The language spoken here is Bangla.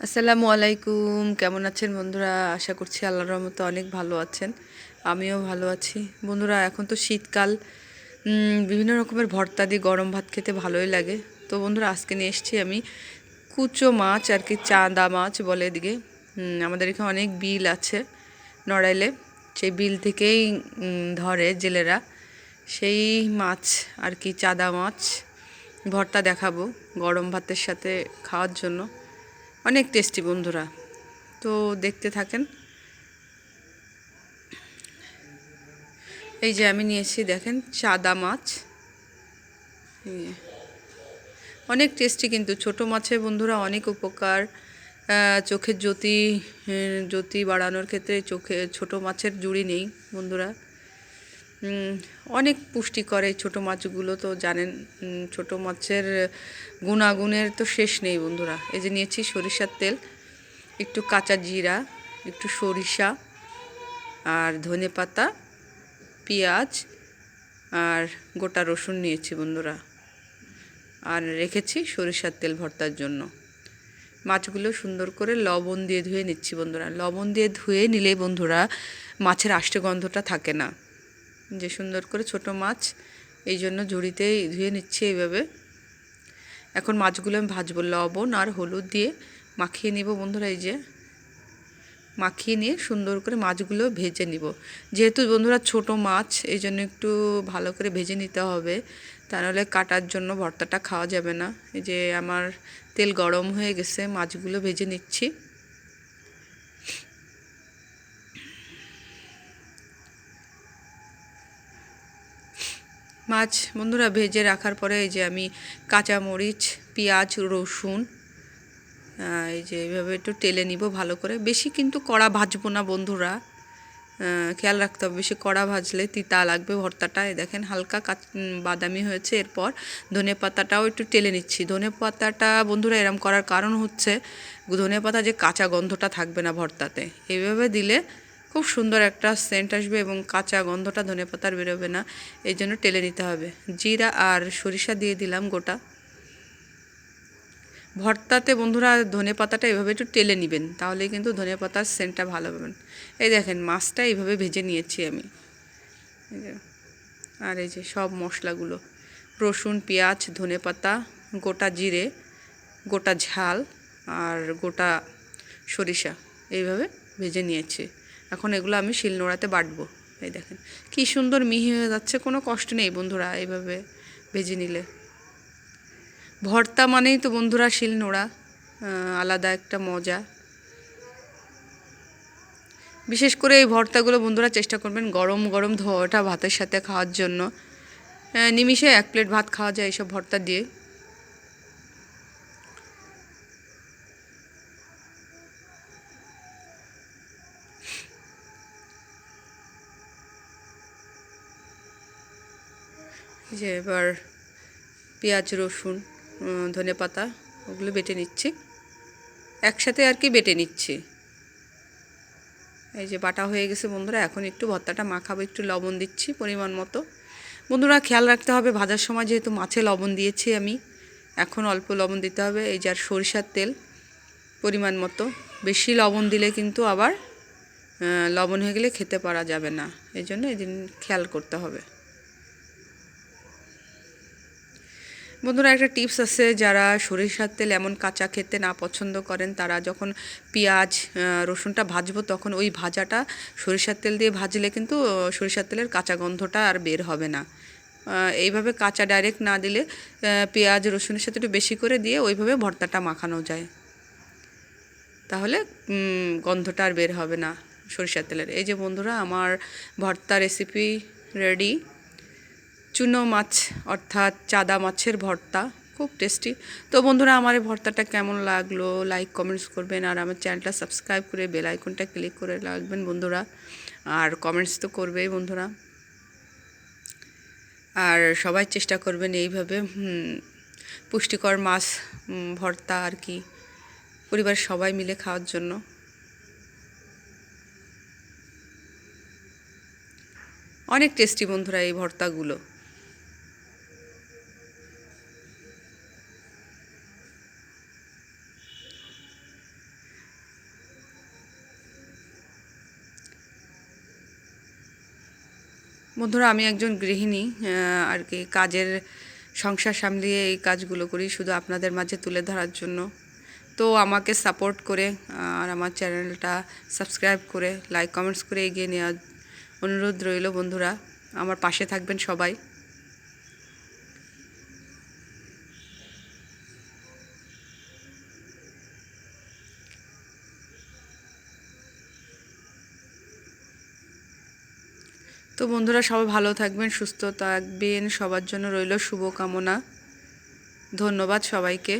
আসসালামু আলাইকুম, কেমন আছেন বন্ধুরা? আশা করছি আল্লাহর রহমতে অনেক ভালো আছেন। আমিও ভালো আছি বন্ধুরা। এখন তো শীতকাল, বিভিন্ন রকমের ভর্তা দিয়ে গরম ভাত খেতে ভালোই লাগে। তো বন্ধুরা, আজকে নিয়ে এসেছি আমি কুচো মাছ আর কি, চাঁদা মাছ বলে এদিকে। আমাদের এখানে অনেক বিল আছে নড়াইলে, সেই বিল থেকেই ধরে জেলেরা। সেই মাছ আর কি, চাঁদা মাছ ভর্তা দেখাবো গরম ভাতের সাথে খাওয়ার জন্য। অনেক টেস্টি বন্ধুরা, তো দেখতে থাকেন। এই যে আমি নিয়েছি, দেখেন, চাঁদা মাছ। অনেক টেস্টি, কিন্তু ছোট মাছের বন্ধুরা অনেক উপকার। চোখের জ্যোতি বাড়ানোর ক্ষেত্রে ছোট মাছের জুড়ি নেই বন্ধুরা। অনেক পুষ্টিকর এই ছোটো মাছগুলো, তো জানেন। ছোট মাছের গুণাগুণের তো শেষ নেই বন্ধুরা। এই যে নিয়েছি সরিষার তেল, একটু কাঁচা জিরা, একটু সরিষা, আর ধনেপাতা, পেঁয়াজ, আর গোটা রসুন নিয়েছি বন্ধুরা। আর রেখেছি সরিষার তেল ভর্তার জন্য। মাছগুলো সুন্দর করে লবণ দিয়ে ধুয়ে নিচ্ছি বন্ধুরা। লবণ দিয়ে ধুয়ে নিলে বন্ধুরা মাছের আষ্টে গন্ধটা থাকে না। যে সুন্দর করে ছোট মাছ, এই জন্য ঝুড়িতেই ধুয়ে নিচ্ছি এইভাবে। এখন মাছগুলো আমি ভাজবো, লবণ আর হলুদ দিয়ে মাখিয়ে নিব বন্ধুরা। এই যে মাখিয়ে নিয়ে সুন্দর করে মাছগুলো ভেজে নিব। যেহেতু বন্ধুরা ছোট মাছ, এই জন্য একটু ভালো করে ভেজে নিতে হবে, তা নাহলে কাটার জন্য ভর্তাটা খাওয়া যাবে না। এই যে আমার তেল গরম হয়ে গেছে, মাছগুলো ভেজে নিচ্ছি। মাছ বন্ধুরা ভেজে রাখার পরে এই যে আমি কাঁচামরিচ, পেঁয়াজ, রসুন, এই যে এইভাবে একটু টেলে নিব ভালো করে। বেশি কিন্তু কড়া ভাজবো না বন্ধুরা, খেয়াল রাখতে হবে। বেশি কড়া ভাজলে তিতা লাগবে ভর্তাটা। দেখেন হালকা বাদামি হয়েছে। এরপর ধনে পাতাটাও একটু টেলে নিচ্ছি। ধনে পাতাটা বন্ধুরা এরম করার কারণ হচ্ছে, ধনে পাতা যে কাঁচা গন্ধটা থাকবে না ভর্তাতে। এইভাবে দিলে খুব সুন্দর একটা সেন্ট আসবে এবং কাঁচা গন্ধটা ধনে পাতার বেরোবে না, এই জন্য টেলে নিতে হবে। জিরা আর সরিষা দিয়ে দিলাম গোটা। ভর্তাতে বন্ধুরা ধনে পাতাটা এভাবে একটু টেলে নেবেন, তাহলে কিন্তু ধনে পাতার সেন্টটা ভালো পাবেন। এই দেখেন মাছটা এইভাবে ভেজে নিয়েছি আমি। আর এই যে সব মশলাগুলো, রসুন, পেঁয়াজ, ধনে পাতা, গোটা জিরে, গোটা ঝাল, আর গোটা সরিষা এইভাবে ভেজে নিয়েছি। এখন এগুলো আমি শিলনোড়াতে বাটবো। এই দেখেন কী সুন্দর মিহি হয়ে যাচ্ছে, কোনো কষ্ট নেই বন্ধুরা এইভাবে ভেজে নিলে। ভর্তা মানেই তো বন্ধুরা শিলনোড়া, আলাদা একটা মজা। বিশেষ করে এই ভর্তাগুলো বন্ধুরা চেষ্টা করবেন গরম গরম ধোয়াটা ভাতের সাথে খাওয়ার জন্য। নিমিষে 1 প্লেট ভাত খাওয়া যায় এইসব ভর্তা দিয়ে। যে এবার পেঁয়াজ, রসুন, ধনে পাতা ওগুলো বেটে নিচ্ছি একসাথে আর কি, বেটে নিচ্ছি। এই যে বাটা হয়ে গেছে বন্ধুরা। এখন একটু ভর্তাটা মাখাবো, একটু লবণ দিচ্ছি পরিমাণ মতো। বন্ধুরা খেয়াল রাখতে হবে, ভাজার সময় যেহেতু মাছে লবণ দিয়েছি আমি, এখন অল্প লবণ দিতে হবে। এই যে আর সরিষার তেল পরিমাণ মতো। বেশি লবণ দিলে কিন্তু আবার লবণ হয়ে গেলে খেতে পারা যাবে না, এই জন্য এই দিন খেয়াল করতে হবে বন্ধুরা। একটা টিপস আছে, যারা সরিষার তেল এমন কাঁচা খেতে না পছন্দ করেন, তারা যখন পেঁয়াজ রসুনটা ভাজবো, তখন ওই ভাজাটা সরিষার তেল দিয়ে ভাজলে কিন্তু সরিষার তেলের কাঁচা গন্ধটা আর বের হবে না। এইভাবে কাঁচা ডাইরেক্ট না দিলে পেঁয়াজ রসুনের সাথে একটু বেশি করে দিয়ে ওইভাবে ভর্তাটা মাখানো যায়, তাহলে গন্ধটা আর বের হবে না সরিষার তেলের। এই যে বন্ধুরা আমার ভর্তা রেসিপি রেডি। চুনো মাছ অর্থাৎ চাঁদা মাছের ভর্তা, খুব টেস্টি। তো বন্ধুরা আমার এই ভর্তাটা কেমন লাগলো লাইক কমেন্টস করবেন, আর আমার চ্যানেলটা সাবস্ক্রাইব করে বেল আইকনটা ক্লিক করে রাখবেন বন্ধুরা। আর কমেন্টস তো করবেই বন্ধুরা। আর সবাই চেষ্টা করবেন এইভাবে পুষ্টিকর মাছ ভর্তা আর কি, পরিবারের সবাই মিলে খাওয়ার জন্য। অনেক টেস্টি বন্ধুরা এই ভর্তাগুলো। বন্ধুরা, আমি একজন গৃহিণী, আর কি কাজের সংসার সামলিয়ে এই কাজগুলো করি শুধু আপনাদের মাঝে তুলে ধরার জন্য। তো আমাকে সাপোর্ট করে আর আমার চ্যানেলটা সাবস্ক্রাইব করে লাইক কমেন্টস করে এগিয়ে নেওয়ার অনুরোধ রইল বন্ধুরা। আমার পাশে থাকবেন সবাই। তো বন্ধুরা, সবাই ভালো থাকবেন, সুস্থ থাকবেন, সবার জন্য রইল শুভকামনা। ধন্যবাদ সবাইকে।